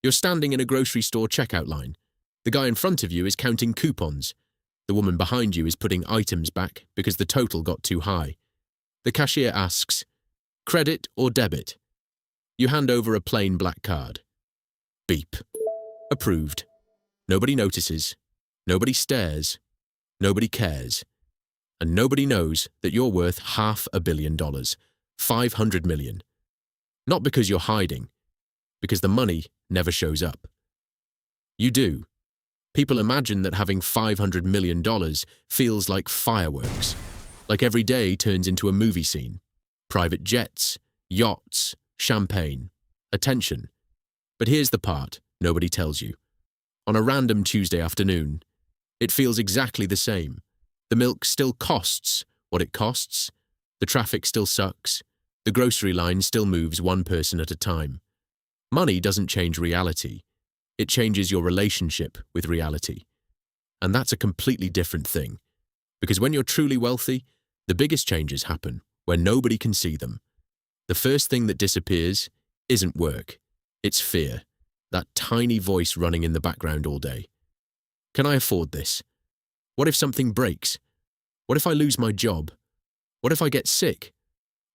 You're standing in a grocery store checkout line. The guy in front of you is counting coupons. The woman behind you is putting items back because the total got too high. The cashier asks, "Credit or debit?" You hand over a plain black card. Beep. Approved. Nobody notices. Nobody stares. Nobody cares. And nobody knows that you're worth $500 million, 500 million. Not because you're hiding, because the money never shows up. You do. People imagine that having $500 million feels like fireworks, like every day turns into a movie scene. Private jets, yachts, champagne, attention. But here's the part nobody tells you. On a random Tuesday afternoon, it feels exactly the same. The milk still costs what it costs. The traffic still sucks. The grocery line still moves one person at a time. Money doesn't change reality. It changes your relationship with reality. And that's a completely different thing. Because when you're truly wealthy, the biggest changes happen where nobody can see them. The first thing that disappears isn't work. It's fear. That tiny voice running in the background all day. Can I afford this? What if something breaks? What if I lose my job? What if I get sick?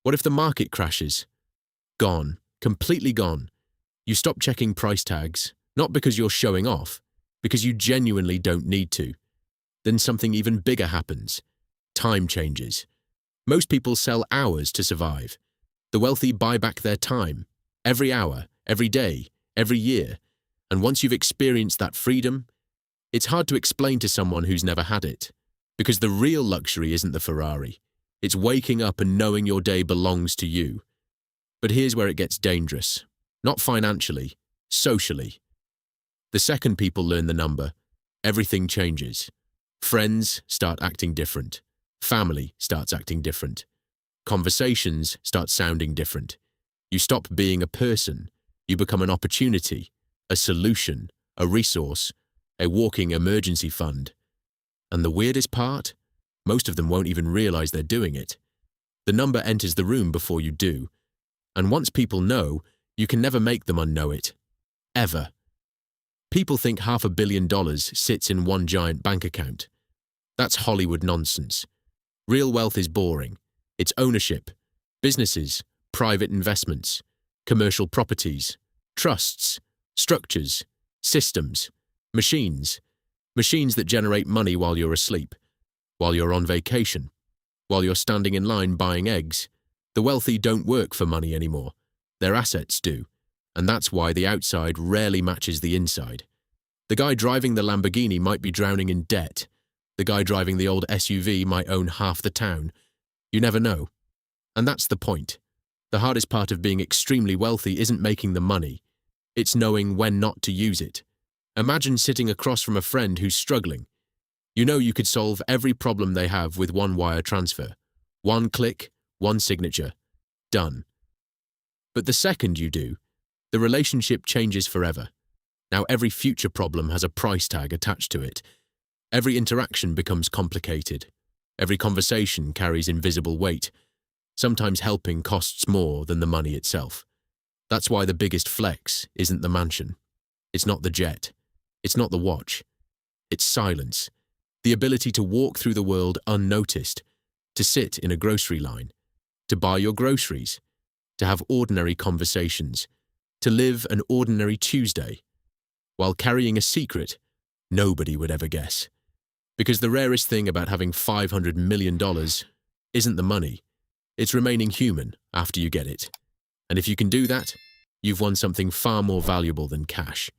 What if the market crashes? Gone. Completely gone. You stop checking price tags, not because you're showing off, because you genuinely don't need to. Then something even bigger happens. Time changes. Most people sell hours to survive. The wealthy buy back their time. Every hour, every day, every year. And once you've experienced that freedom, it's hard to explain to someone who's never had it. Because the real luxury isn't the Ferrari. It's waking up and knowing your day belongs to you. But here's where it gets dangerous. Not financially, socially. The second people learn the number, everything changes. Friends start acting different. Family starts acting different. Conversations start sounding different. You stop being a person. You become an opportunity, a solution, a resource, a walking emergency fund. And the weirdest part? Most of them won't even realize they're doing it. The number enters the room before you do. And once people know, you can never make them unknow it. Ever. People think $500 million sits in one giant bank account. That's Hollywood nonsense. Real wealth is boring. It's ownership, businesses, private investments, commercial properties, trusts, structures, systems, machines that generate money while you're asleep, while you're on vacation, while you're standing in line buying eggs. The wealthy don't work for money anymore. Their assets do, and that's why the outside rarely matches the inside. The guy driving the Lamborghini might be drowning in debt. The guy driving the old SUV might own half the town. You never know. And that's the point. The hardest part of being extremely wealthy isn't making the money. It's knowing when not to use it. Imagine sitting across from a friend who's struggling. You know you could solve every problem they have with one wire transfer. One click, one signature. Done. But the second you do, the relationship changes forever. Now every future problem has a price tag attached to it. Every interaction becomes complicated. Every conversation carries invisible weight. Sometimes helping costs more than the money itself. That's why the biggest flex isn't the mansion. It's not the jet. It's not the watch. It's silence. The ability to walk through the world unnoticed, to sit in a grocery line, to buy your groceries, to have ordinary conversations, to live an ordinary Tuesday, while carrying a secret nobody would ever guess. Because the rarest thing about having $500 million isn't the money. It's remaining human after you get it. And if you can do that, you've won something far more valuable than cash.